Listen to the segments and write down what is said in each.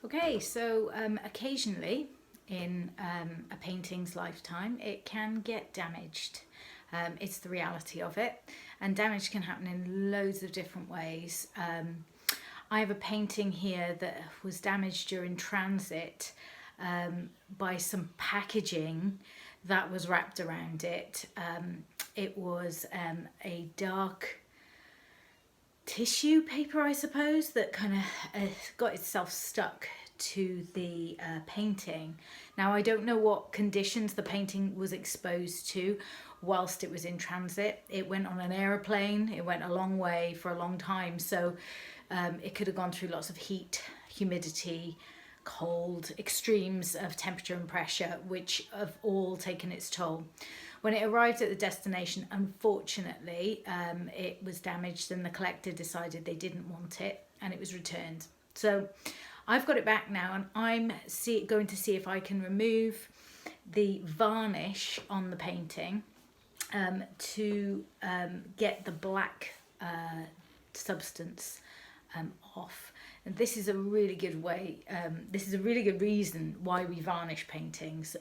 Okay, so occasionally in a painting's lifetime it can get damaged. It's the reality of it, and damage can happen in loads of different ways. I have a painting here that was damaged during transit by some packaging that was wrapped around it. It was a dark tissue paper, I suppose, that kind of got itself stuck to the painting. Now, I don't know what conditions the painting was exposed to whilst it was in transit. It went on an aeroplane, it went a long way for a long time, so it could have gone through lots of heat, humidity, cold, extremes of temperature and pressure, which have all taken its toll. When it arrived at the destination, unfortunately, it was damaged and the collector decided they didn't want it and it was returned. So I've got it back now, and I'm going to see if I can remove the varnish on the painting to get the black substance off. And this is a really good way, this is a really good reason why we varnish paintings.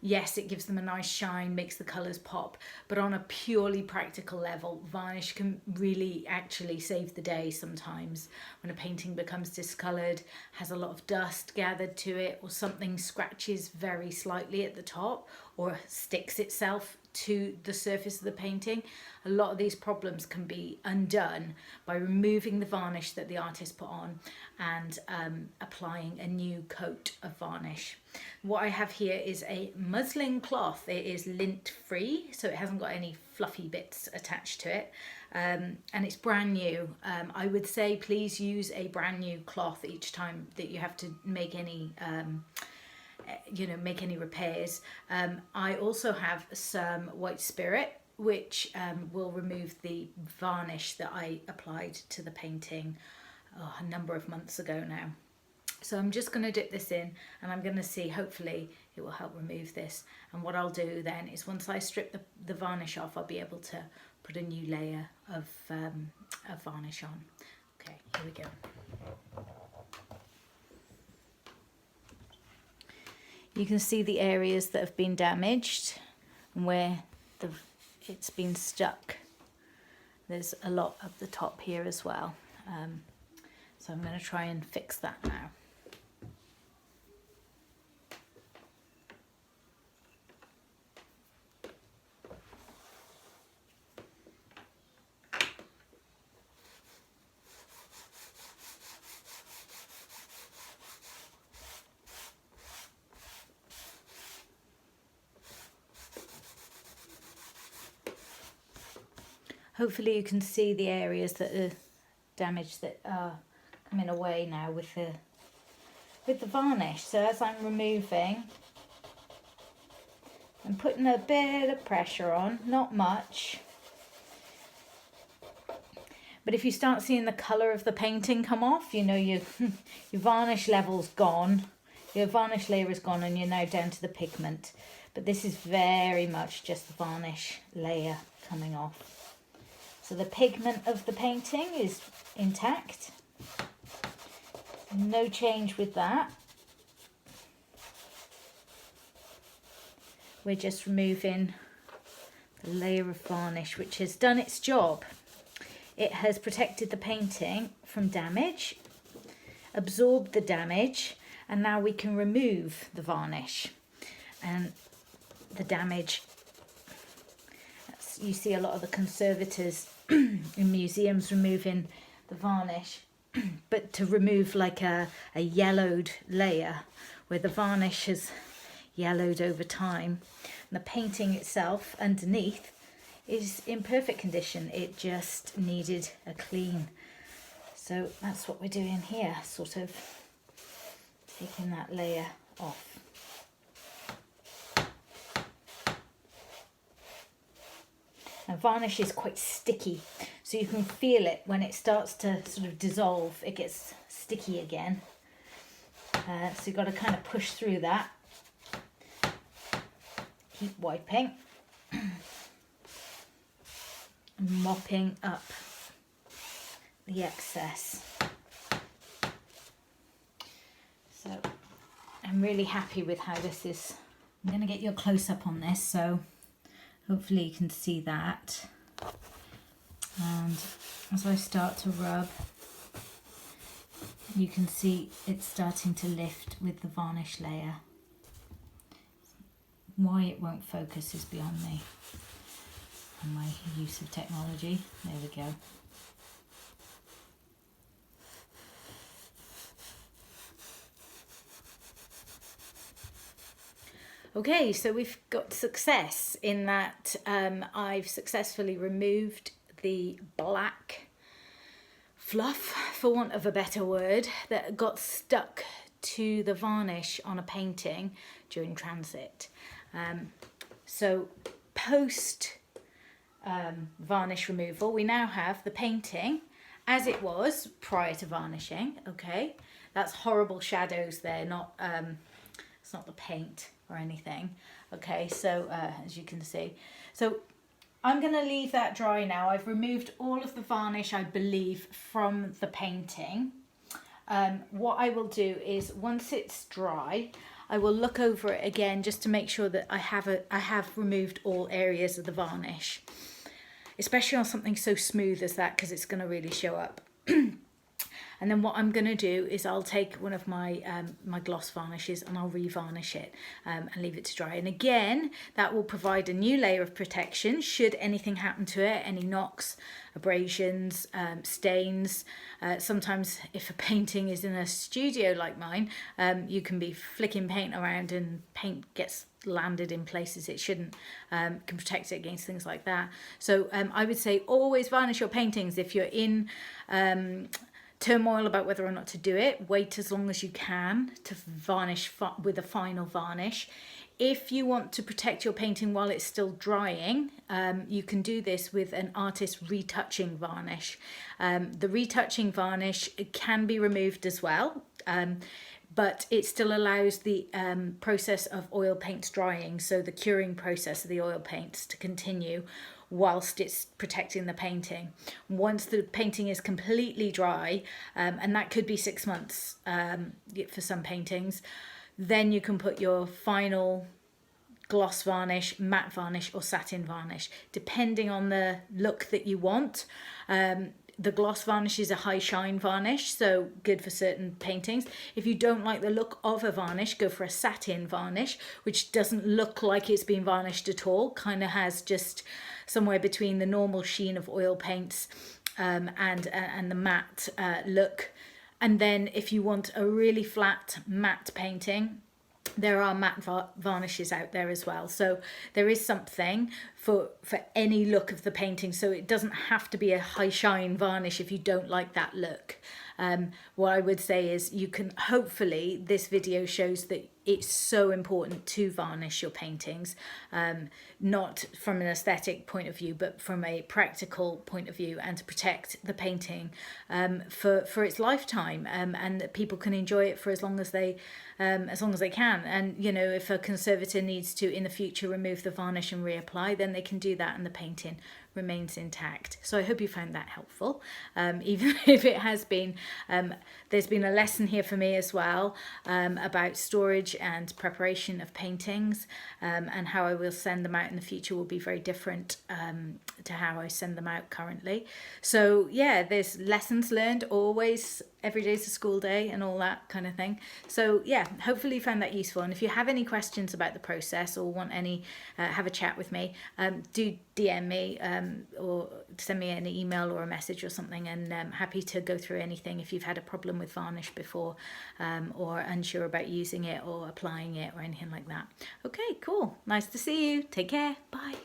Yes, it gives them a nice shine, makes the colours pop, but on a purely practical level, varnish can really actually save the day sometimes. When a painting becomes discoloured, has a lot of dust gathered to it, or something scratches very slightly at the top, or sticks itself to the surface of the painting, a lot of these problems can be undone by removing the varnish that the artist put on and applying a new coat of varnish. What I have here is a muslin cloth. It is lint free, so it hasn't got any fluffy bits attached to it, and it's brand new. I would say please use a brand new cloth each time that you have to make any make any repairs. I also have some white spirit, which will remove the varnish that I applied to the painting a number of months ago now. So I'm just going to dip this in, and I'm going to see, hopefully it will help remove this. And what I'll do then is, once I strip the varnish off, I'll be able to put a new layer of varnish on. Okay, here we go. You can see the areas that have been damaged and where it's been stuck. There's a lot up the top here as well. So I'm going to try and fix that now. Hopefully you can see the areas that are damaged that are coming away now with the varnish. So as I'm removing, I'm putting a bit of pressure on, not much. But if you start seeing the colour of the painting come off, you know your varnish level's gone, your varnish layer is gone, and you're now down to the pigment. But this is very much just the varnish layer coming off. So the pigment of the painting is intact, no change with that. We're just removing the layer of varnish, which has done its job. It has protected the painting from damage, absorbed the damage, and now we can remove the varnish. And the damage, you see a lot of the conservators in museums removing the varnish, but to remove like a yellowed layer where the varnish has yellowed over time. And the painting itself underneath is in perfect condition. It just needed a clean. So that's what we're doing here, sort of taking that layer off. Now, varnish is quite sticky, so you can feel it when it starts to sort of dissolve. It gets sticky again. So you've got to kind of push through that. Keep wiping. Mopping up the excess. I'm really happy with how this is. I'm going to get you a close-up on this, so hopefully you can see that. And as I start to rub, you can see it's starting to lift with the varnish layer. Why it won't focus is beyond me and my use of technology. There we go. Okay, so we've got success in that I've successfully removed the black fluff, for want of a better word, that got stuck to the varnish on a painting during transit. So post varnish removal, we now have the painting as it was prior to varnishing. Okay, that's horrible shadows there, not it's not the paint or anything. Okay, so as you can see, so I'm going to leave that dry now. I've removed all of the varnish, I believe, from the painting. What I will do is, once it's dry, I will look over it again just to make sure that I have removed all areas of the varnish, especially on something so smooth as that, because it's going to really show up. And then what I'm going to do is I'll take one of my my gloss varnishes and I'll re-varnish it and leave it to dry. And again, that will provide a new layer of protection should anything happen to it, any knocks, abrasions, stains. Sometimes if a painting is in a studio like mine, you can be flicking paint around and paint gets landed in places it shouldn't. Can protect it against things like that. So I would say always varnish your paintings. If you're in turmoil about whether or not to do it, wait as long as you can to varnish with a final varnish. If you want to protect your painting while it's still drying, you can do this with an artist retouching varnish. The retouching varnish can be removed as well, but it still allows the process of oil paints drying, so the curing process of the oil paints to continue whilst it's protecting the painting. Once the painting is completely dry, and that could be 6 months for some paintings, then you can put your final gloss varnish, matte varnish or satin varnish, depending on the look that you want. The gloss varnish is a high shine varnish, so good for certain paintings. If you don't like the look of a varnish, go for a satin varnish, which doesn't look like it's been varnished at all, kind of has just somewhere between the normal sheen of oil paints and the matte look. And then if you want a really flat matte painting, there are matte varnishes out there as well. So there is something for any look of the painting. So it doesn't have to be a high shine varnish if you don't like that look. What I would say is you can, hopefully this video shows that it's so important to varnish your paintings, not from an aesthetic point of view, but from a practical point of view, and to protect the painting for its lifetime, and that people can enjoy it for as long as they can. And you know, if a conservator needs to in the future remove the varnish and reapply, then they can do that and the painting remains intact. So I hope you found that helpful, even if it has been. There's been a lesson here for me as well, about storage and preparation of paintings, and how I will send them out in the future will be very different to how I send them out currently. So yeah, there's lessons learned always. Every day's a school day and all that kind of thing. So yeah, hopefully you found that useful. And if you have any questions about the process or want any, have a chat with me, do DM me or send me an email or a message or something, and I'm happy to go through anything if you've had a problem with varnish before, or unsure about using it or applying it or anything like that. Okay, cool. Nice to see you. Take care. Bye.